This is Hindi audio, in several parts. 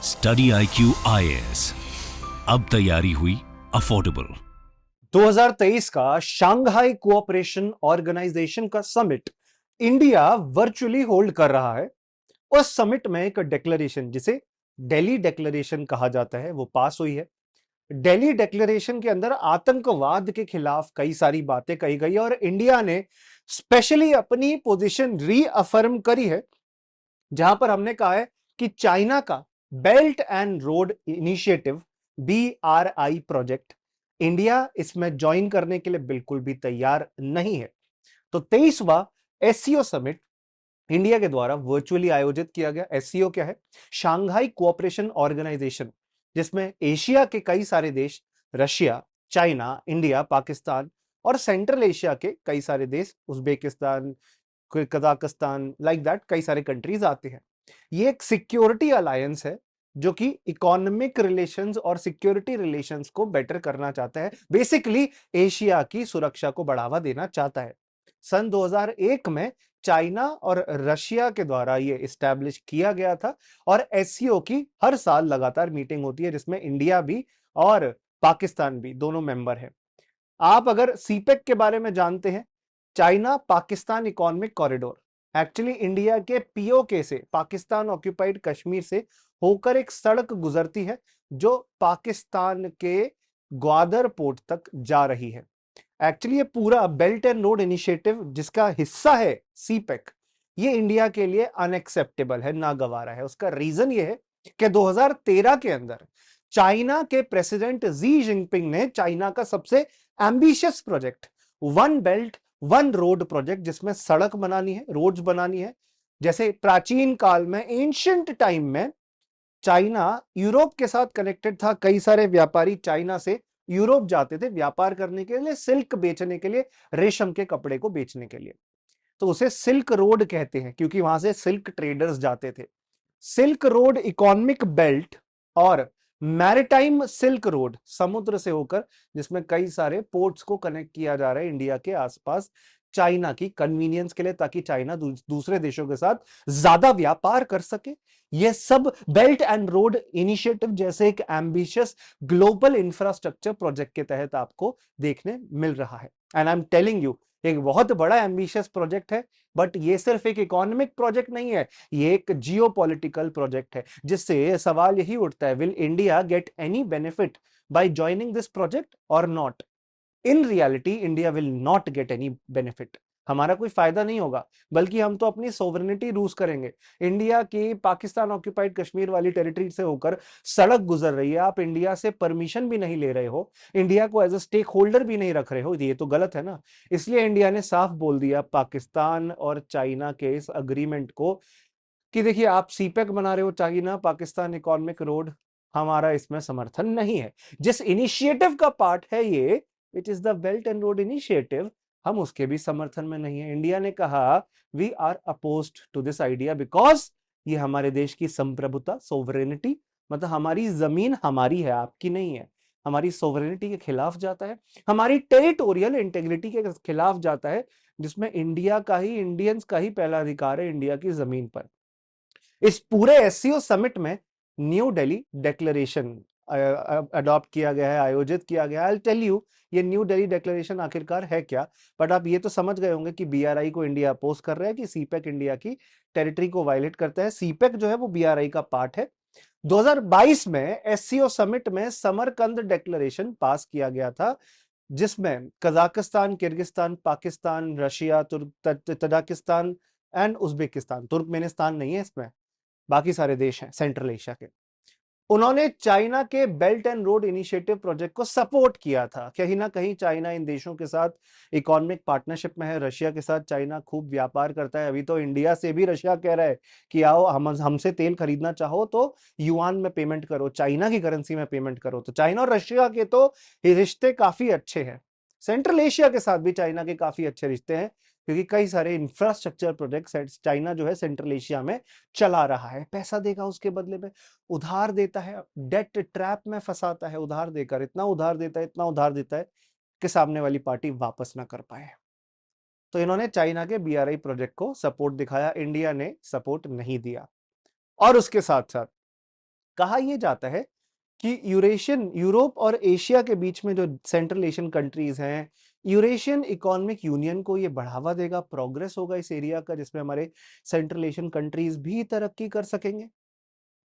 स्टडी IQ IAS, अब तैयारी हुई अफोर्डेबल। 2023 का शंघाई कोऑपरेशन ऑर्गेनाइजेशन का समिट इंडिया वर्चुअली होल्ड कर रहा है। उस समिट में एक डिक्लेरेशन, जिसे दिल्ली डिक्लेरेशन कहा जाता है, वो पास हुई है। दिल्ली डिक्लेरेशन के अंदर आतंकवाद के खिलाफ कई सारी बातें कही गई और इंडिया ने स्पेशली अपनी पोजीशन रीअफर्म करी है, जहां पर हमने कहा है कि चाइना का belt and road initiative BRI project India इसमें ज्वाइन करने के लिए बिल्कुल भी तैयार नहीं है। तो 23वां SCO समिट इंडिया के द्वारा वर्चुअली आयोजित किया गया। SCO क्या है? शांघाई कोऑपरेशन ऑर्गेनाइजेशन, जिसमें एशिया के कई सारे देश, रशिया, चाइना, इंडिया, पाकिस्तान और सेंट्रल एशिया के कई सारे देश, उज्बेकिस्तान, कजाकिस्तान, लाइक दैट, कई सारे कंट्रीज आते हैं। ये एक सिक्योरिटी अलायंस है जो कि इकोनॉमिक रिलेशंस और सिक्योरिटी रिलेशंस को बेटर करना चाहता है। बेसिकली एशिया की सुरक्षा को बढ़ावा देना चाहता है। सन 2001 में चाइना और रशिया के द्वारा ये इस्टेब्लिश किया गया था और SCO की हर साल लगातार मीटिंग होती है, जिसमें इंडिया भी और पाकिस्तान भी दोनों मेंबर हैं। आप अगर CPEC के बारे में जानते हैं, China Pakistan economic corridor, actually India के POK से, पाकिस्तान ऑक्यूपाइड कश्मीर से होकर एक सड़क गुजरती है जो पाकिस्तान के ग्वादर पोर्ट तक जा रही है। एक्चुअली ये पूरा बेल्ट एंड रोड इनिशिएटिव, जिसका हिस्सा है CPEC, ये इंडिया के लिए अनएक्सेप्टेबल है, नागवारा है। उसका रीजन ये है कि 2013 के अंदर चाइना के प्रेसिडेंट जी जिनपिंग ने चाइना का सबसे ambitious project, one belt one road project, जिसमें सड़क बनानी है, रोड्स बनानी है। जैसे प्राचीन काल में, एंशिएंट टाइम में, चाइना यूरोप के साथ कनेक्टेड था। कई सारे व्यापारी चाइना से यूरोप जाते थे व्यापार करने के लिए, सिल्क बेचने के लिए, रेशम के कपड़े को बेचने के लिए। तो उसे सिल्क रोड कहते हैं क्योंकि वहां से सिल्क ट्रेडर्स जाते थे। सिल्क रोड इकोनॉमिक बेल्ट और मैरिटाइम सिल्क रोड, समुद्र से होकर, जिसमें कई सारे पोर्ट्स को कनेक्ट किया जा रहा है इंडिया के आसपास, चाइना की कन्वीनियंस के लिए, ताकि चाइना दूसरे देशों के साथ ज्यादा व्यापार कर सके। यह सब बेल्ट एंड रोड इनिशिएटिव जैसे एक एम्बिशियस ग्लोबल इंफ्रास्ट्रक्चर प्रोजेक्ट के तहत आपको देखने मिल रहा है। And I am telling you, एक बहुत बड़ा एम्बिशियस प्रोजेक्ट है। बट ये सिर्फ एक इकोनॉमिक प्रोजेक्ट नहीं है, ये एक जियोपॉलिटिकल प्रोजेक्ट है, जिससे सवाल यही उठता है, will India get any benefit by joining this project और not? In reality India will not get any benefit. हमारा कोई फायदा नहीं होगा, बल्कि हम तो अपनी सोवरेनिटी लूज करेंगे। इंडिया की पाकिस्तान ऑक्यूपाइड कश्मीर वाली टेरिटरी से होकर सड़क गुजर रही है, आप इंडिया से परमिशन भी नहीं ले रहे हो, इंडिया को एज अ स्टेक होल्डर भी नहीं रख रहे हो, ये तो गलत है ना। इसलिए इंडिया ने साफ बोल दिया पाकिस्तान और चाइना के इस अग्रीमेंट को कि देखिए, आप CPEC बना रहे हो, चाइना पाकिस्तान इकोनॉमिक रोड, हमारा इसमें समर्थन नहीं है। जिस इनिशिएटिव का पार्ट है ये, which is the belt and road initiative, हम उसके भी समर्थन में नहीं है। इंडिया ने कहा we are opposed to this idea because ये हमारे देश की संप्रभुता, सोवरेनिटी, मतलब हमारी जमीन हमारी है, आपकी नहीं है, हमारी सोवरेनिटी के खिलाफ जाता है, हमारी टेरिटोरियल इंटेग्रिटी के खिलाफ जाता है, जिसमें इंडिया का ही, इंडियंस का ही पहला अधिकार है इंडिया की जमीन पर। इस पूरे SCO समिट में न्यू दिल्ली डिक्लेरेशन अडॉप्ट किया गया है, आयोजित किया गया है। आई टेल यू ये न्यू दिल्ली डिक्लेरेशन आखिरकार है क्या, बट आप ये तो समझ गए होंगे कि BRI को इंडिया अपोज कर रहा है, कि CPEC इंडिया की टेरिटरी को वायलेट करता है। CPEC जो है वो BRI का पार्ट है। 2022 में SCO समिट में समरकंद डिक्लेरेशन पास किया गया था, जिसमें Kazakhstan, Kyrgyzstan, Pakistan, Russia, Tajikistan and Uzbekistan, Turkmenistan नहीं है इसमें, बाकी सारे देश हैं सेंट्रल एशिया के, उन्होंने चाइना के belt and road initiative project को सपोर्ट किया था। कहीं ना कहीं चाइना इन देशों के साथ इकोनॉमिक पार्टनरशिप में है, रशिया के साथ चाइना खूब व्यापार करता है। अभी तो इंडिया से भी रशिया कह रहा है कि आओ, हमसे तेल खरीदना चाहो तो युआन में पेमेंट करो, चाइना की करेंसी में पेमेंट करो। तो चाइना और रशिया के तो रिश्ते काफी अच्छे हैं। सेंट्रल एशिया के साथ भी चाइना के काफी अच्छे रिश्ते हैं, क्योंकि कई सारे इंफ्रास्ट्रक्चर प्रोजेक्ट्स चाइना जो है सेंट्रल एशिया में चला रहा है। पैसा देगा उसके बदले में, उधार देता है, डेट ट्रैप में फंसाता है, उधार देकर इतना उधार देता है, इतना उधार देता है कि सामने वाली पार्टी वापस ना कर पाए। तो इन्होंने चाइना के BRI प्रोजेक्ट को सपोर्ट दिखाया, इंडिया ने सपोर्ट नहीं दिया। और उसके साथ साथ कहा यह जाता है कि यूरोप और एशिया के बीच में जो सेंट्रल एशियन कंट्रीज हैं, यूरेशियन इकोनॉमिक यूनियन को ये बढ़ावा देगा, प्रोग्रेस होगा इस एरिया का, जिसमें हमारे सेंट्रल एशियन कंट्रीज भी तरक्की कर सकेंगे।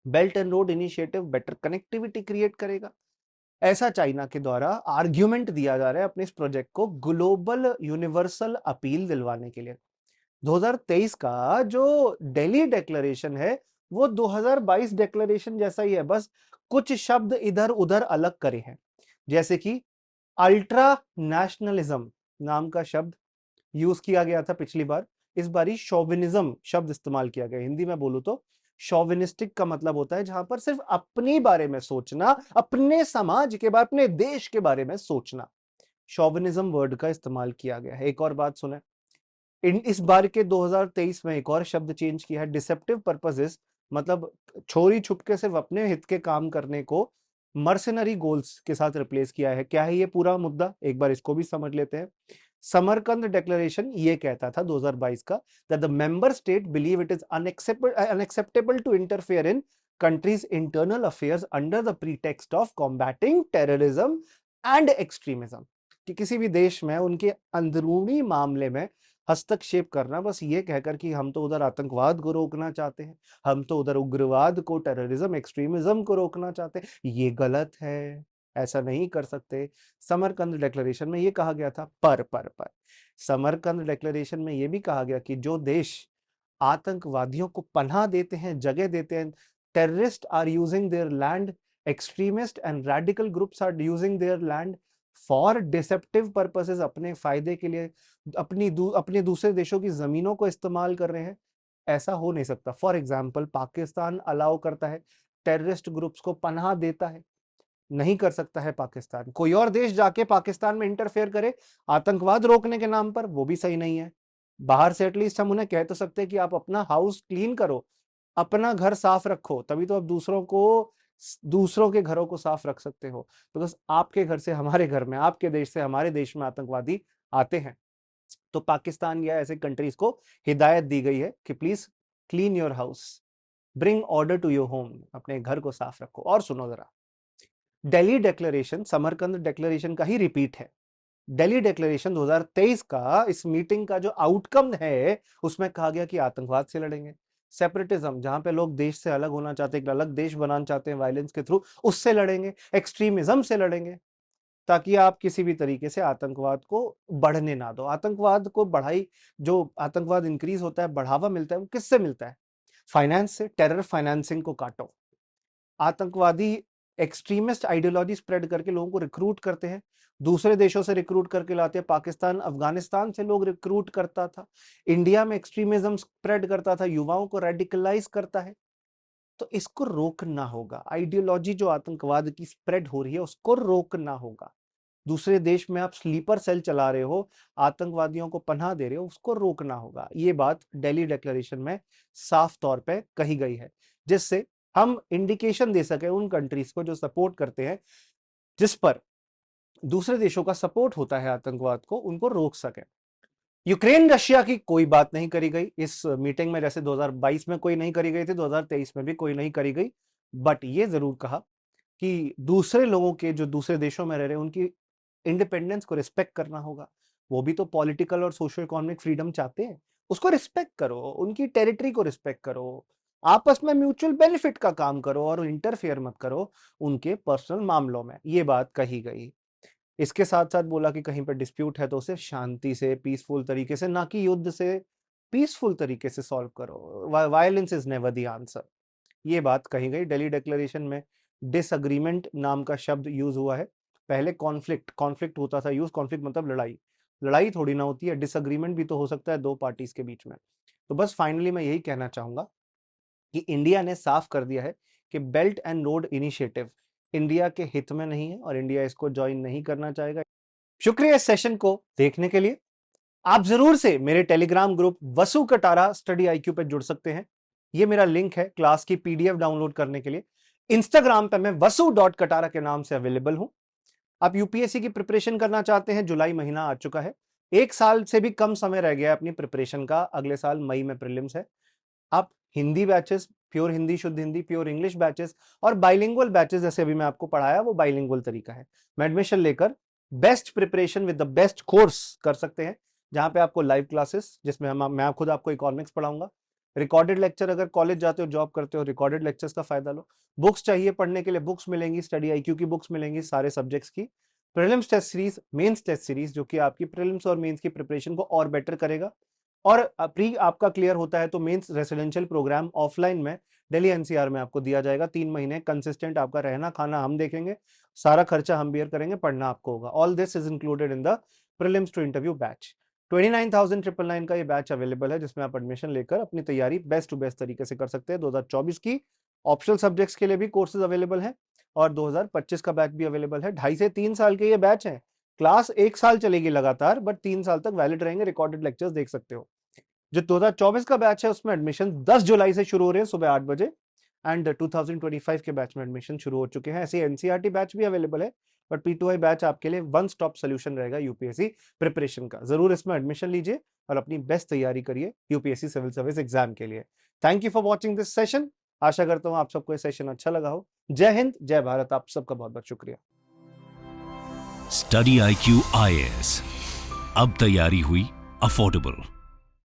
Belt and road initiative better connectivity create करेगा, ऐसा चाइना के द्वारा आर्ग्यूमेंट दिया जा रहा है अपने इस प्रोजेक्ट को ग्लोबल यूनिवर्सल अपील दिलवाने के लिए। 2023 का जो दिल्ली डिक्लेरेशन है वो 2022 डिक्लेरेशन जैसा ही है, बस कुछ शब्द इधर उधर अलग करे हैं। जैसे कि अल्ट्रा नेशनलिज्म नाम का शब्द यूज किया गया था पिछली बार, इस बारी शोविनिज्म शब्द इस्तेमाल किया गया। हिंदी में बोलूं तो शोविनिस्टिक का मतलब होता है जहां पर सिर्फ अपने बारे में सोचना, अपने समाज के बारे, अपने देश के बारे में सोचना, शोविनिज्म वर्ड का इस्तेमाल किया गया है। एक और बात सुने, इस बार के 2023 में एक और शब्द चेंज किया है, डिसेप्टिव पर्पसेस, मतलब छोरी छुपके सिर्फ अपने हित के काम करने को मर्सिनरी गोल्स के साथ रिप्लेस किया है। क्या है ये पूरा मुद्दा, एक बार इसको भी समझ लेते हैं। समरकंद डिक्लेरेशन ये कहता था 2022 का, that the member state believe it is unacceptable to interfere in countries' internal affairs under the pretext of combating terrorism and extremism, कि किसी भी देश में उनके अंदरूनी मामले में हस्तक्षेप करना, बस ये कहकर कि हम तो उधर आतंकवाद को रोकना चाहते हैं, हम तो उधर उग्रवाद को, टेररिज्म, एक्सट्रीमिज्म को रोकना चाहते हैं, ये गलत है, ऐसा नहीं कर सकते। समरकंद डिक्लेरेशन में ये कहा गया था। पर समरकंद डिक्लेरेशन में ये भी कहा गया कि जो देश आतंकवादियों को पनाह देते हैं, जगह देते हैं, terrorist are using their land, extremist and radical groups are using their land for deceptive purposes, अपने फायदे के लिए अपने दूसरे देशों की जमीनों को इस्तेमाल कर रहे हैं, ऐसा हो नहीं सकता। फॉर एग्जाम्पल पाकिस्तान अलाउ करता है, टेररिस्ट ग्रुप्स को पनाह देता है, नहीं कर सकता है पाकिस्तान। कोई और देश जाके पाकिस्तान में इंटरफेयर करे आतंकवाद रोकने के नाम पर, वो भी सही नहीं है। बाहर से एटलीस्ट हम उन्हें कह तो सकते हैं कि आप अपना हाउस क्लीन करो, अपना घर साफ रखो, तभी तो आप दूसरों के घरों को साफ रख सकते हो। तो बस आपके घर से हमारे घर में, आपके देश से हमारे देश में आतंकवादी आते हैं, तो पाकिस्तान या ऐसे कंट्रीज को हिदायत दी गई है कि please clean your house, bring order to your home, अपने घर को साफ रखो। और सुनो जरा, दिल्ली डिक्लेरेशन समरकंद डिक्लेरेशन का ही रिपीट है। दिल्ली डिक्लेरेशन 2023 का इस मीटिंग का जो आउटकम है, उसमें कहा गया कि आतंकवाद से लड़ेंगे, सेपरेटिज्म, जहां पे लोग देश से अलग होना चाहते हैं, एक अलग देश बनाना चाहते हैं वायलेंस के थ्रू, उससे लड़ेंगे, एक्सट्रीमिज्म से लड़ेंगे, ताकि आप किसी भी तरीके से आतंकवाद को बढ़ने ना दो। आतंकवाद को बढ़ाई, जो आतंकवाद इंक्रीज होता है, बढ़ावा मिलता है, वो किससे मिलता है? फाइनेंस से। टेरर फाइनेंसिंग को काटो। आतंकवादी एक्सट्रीमिस्ट आइडियोलॉजी स्प्रेड करके लोगों को रिक्रूट करते हैं, दूसरे देशों से रिक्रूट करके लाते हैं। पाकिस्तान अफगानिस्तान से लोग रिक्रूट करता था, इंडिया में एक्सट्रीमिज्म स्प्रेड करता था, युवाओं को रेडिकलाइज करता है। तो इसको रोकना होगा। आइडियोलॉजी जो आतंकवाद की स्प्रेड हो रही है, उसको रोकना होगा। दूसरे देश में आप स्लीपर सेल चला रहे हो, आतंकवादियों को पनाह दे रहे हो, उसको रोकना होगा। ये बात दिल्ली डिक्लेरेशन में साफ तौर पे कही गई है, जिससे हम इंडिकेशन दे सके उन कंट्रीज को जो सपोर्ट करते हैं, जिस पर दूसरे देशों का सपोर्ट होता है आतंकवाद को, उनको रोक सके। यूक्रेन रशिया की कोई बात नहीं करी गई इस मीटिंग में, जैसे 2022 में कोई नहीं करी गई थी, 2023 में भी कोई नहीं करी गई। बट ये जरूर कहा कि दूसरे लोगों के, जो दूसरे देशों में रह रहे हैं, उनकी इंडिपेंडेंस को रिस्पेक्ट करना होगा। वो भी तो पॉलिटिकल और सोशल इकोनॉमिक फ्रीडम चाहते हैं, उसको रिस्पेक्ट करो, उनकी टेरिटरी को रिस्पेक्ट करो, आपस में म्यूचुअल बेनिफिट का काम करो और इंटरफेयर मत करो उनके पर्सनल मामलों में। ये बात कही गई। इसके साथ साथ बोला कि कहीं पर डिस्प्यूट है तो उसे शांति से, पीसफुल तरीके से, ना कि युद्ध से, पीसफुल तरीके से सॉल्व करो। Violence is never the answer. ये बात कही गई। दिल्ली डिक्लेरेशन में डिसएग्रीमेंट नाम का शब्द यूज हुआ है। पहले कॉन्फ्लिक्ट होता था यूज, कॉन्फ्लिक्ट मतलब लड़ाई, लड़ाई थोड़ी ना होती है, डिसएग्रीमेंट भी तो हो सकता है दो पार्टीज के बीच में। तो बस फाइनली मैं यही कहना चाहूंगा कि इंडिया ने साफ कर दिया है कि belt and road initiative India के हित में नहीं है और इंडिया इसको ज्वाइन नहीं करना चाहेगा। शुक्रिया इस सेशन को देखने के लिए। आप जरूर से मेरे टेलीग्राम ग्रुप वसु कटारा स्टडी आईक्यू पे जुड़ सकते हैं। ये मेरा लिंक है क्लास की पीडीएफ डाउनलोड करने के लिए। इंस्टाग्राम पे मैं वसु.कटारा के नाम से अवेलेबल हूं। आप यूपीएससी की प्रिपरेशन करना चाहते हैं, जुलाई महीना आ चुका है, 1 साल से भी कम समय रह गया है अपनी प्रिपरेशन का, अगले साल मई में प्रीलिम्स है। आप हिंदी बैचेस प्योर हिंदी, शुद्ध हिंदी, प्योर इंग्लिश बैचेस और बाइलिंगुअल बैचेस, जैसे अभी मैं आपको पढ़ाया वो बाइलिंगुअल तरीका है। मैं एडमिशन लेकर best preparation with the best course कर सकते हैं, जहां पे आपको लाइव क्लासेस, जिसमें मैं खुद आपको इकोनॉमिक्स पढ़ाऊंगा, रिकॉर्डेड लेक्चर, अगर कॉलेज जाते हो, जॉब करते हो, रिकॉर्डेड लेक्चर्स का फायदा लो। बुक्स चाहिए पढ़ने के लिए, बुक्स मिलेंगी, स्टडी आईक्यू की बुक्स मिलेंगी सारे सब्जेक्ट्स की। Prelims test series, mains test series, जो कि आपकी प्रीलिम्स और मेंस की प्रिपरेशन को और बेटर करेगा। और प्री आपका क्लियर होता है तो मेंस रेसिडेंशियल प्रोग्राम ऑफलाइन में दिल्ली एनसीआर में आपको दिया जाएगा। 3 महीने कंसिस्टेंट आपका रहना खाना हम देखेंगे, सारा खर्चा हम बियर करेंगे, पढ़ना आपको होगा। All this is included in the prelims to interview batch. 29,999 का ये बैच अवेलेबल है, जिसमें आप एडमिशन लेकर अपनी तैयारी बेस्ट टू बेस्ट तरीके से कर सकते हैं। 2024 की ऑप्शनल सब्जेक्ट्स के लिए भी कोर्सेज अवेलेबल हैं और 2025 का बैच भी अवेलेबल है। 2.5 से 3 साल के ये बैच है। क्लास 1 साल चलेगी लगातार, बट 3 साल तक वैलिड रहेंगे, रिकॉर्डेड लेक्चर्स देख सकते हो। जो 2024 का बैच है उसमें एडमिशन 10 जुलाई से शुरू हो रहे हैं सुबह 8 बजे, एंड 2025 के बैच में एडमिशन शुरू हो चुके हैं। ऐसे एनसीईआरटी बैच भी अवेलेबल है, बट P2I बैच आपके लिए वन स्टॉप सोल्यूशन रहेगा यूपीएससी प्रिपरेशन का। जरूर इसमें एडमिशन लीजिए और अपनी बेस्ट तैयारी करिए यूपीएससी सिविल सर्विस एग्जाम के लिए। Thank you for watching this session. आशा करता हूं आप सबको ये सेशन अच्छा लगा हो। जय हिंद, जय भारत। आप सबका बहुत बहुत शुक्रिया। स्टडी IQ IAS, अब तैयारी हुई अफोर्डेबल।